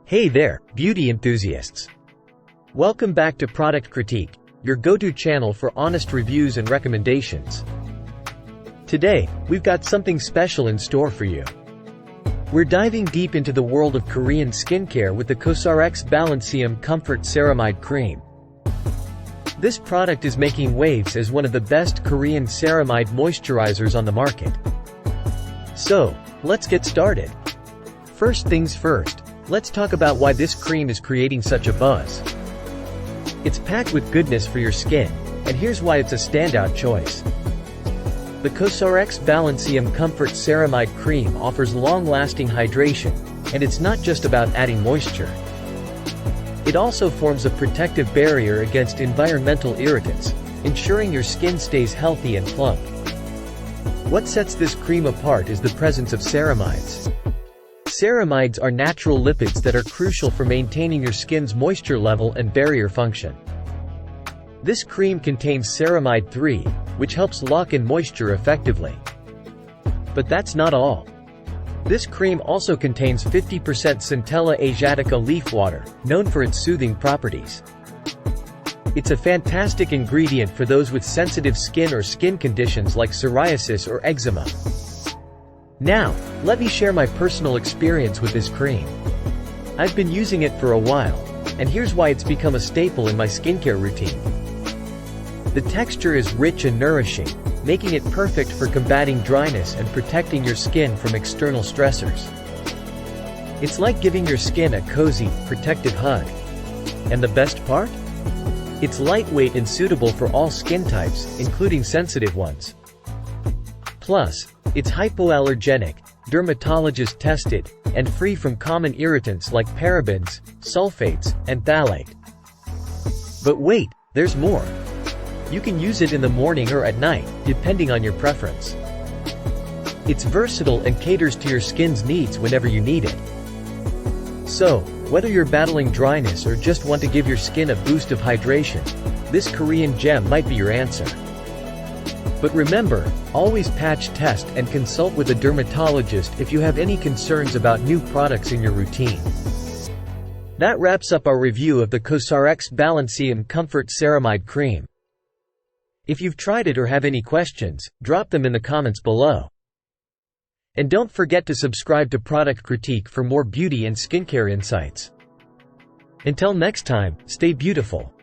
Hey there, beauty enthusiasts! Welcome back to Product Critique, your go-to channel for honest reviews and recommendations. Today, we've got something special in store for you. We're diving deep into the world of Korean skincare with the COSRX Balancium Comfort Ceramide Cream. This product is making waves as one of the best Korean ceramide moisturizers on the market. So, let's get started. First things first, let's talk about why this cream is creating such a buzz. It's packed with goodness for your skin, and here's why it's a standout choice. The COSRX Balancium Comfort Ceramide Cream offers long-lasting hydration, and it's not just about adding moisture. It also forms a protective barrier against environmental irritants, ensuring your skin stays healthy and plump. What sets this cream apart is the presence of ceramides. Ceramides are natural lipids that are crucial for maintaining your skin's moisture level and barrier function. This cream contains ceramide-3, which helps lock in moisture effectively. But that's not all. This cream also contains 50% Centella asiatica leaf water, known for its soothing properties. It's a fantastic ingredient for those with sensitive skin or skin conditions like psoriasis or eczema. Now, let me share my personal experience with this cream. I've been using it for a while, and here's why it's become a staple in my skincare routine. The texture is rich and nourishing, making it perfect for combating dryness and protecting your skin from external stressors. It's like giving your skin a cozy, protective hug. And the best part? It's lightweight and suitable for all skin types, including sensitive ones. Plus, it's hypoallergenic, dermatologist-tested, and free from common irritants like parabens, sulfates, and phthalate. But wait, there's more. You can use it in the morning or at night, depending on your preference. It's versatile and caters to your skin's needs whenever you need it. So, whether you're battling dryness or just want to give your skin a boost of hydration, this Korean gem might be your answer. But remember, always patch test and consult with a dermatologist if you have any concerns about new products in your routine. That wraps up our review of the COSRX Balancium Comfort Ceramide Cream. If you've tried it or have any questions, drop them in the comments below. And don't forget to subscribe to Product Critique for more beauty and skincare insights. Until next time, stay beautiful.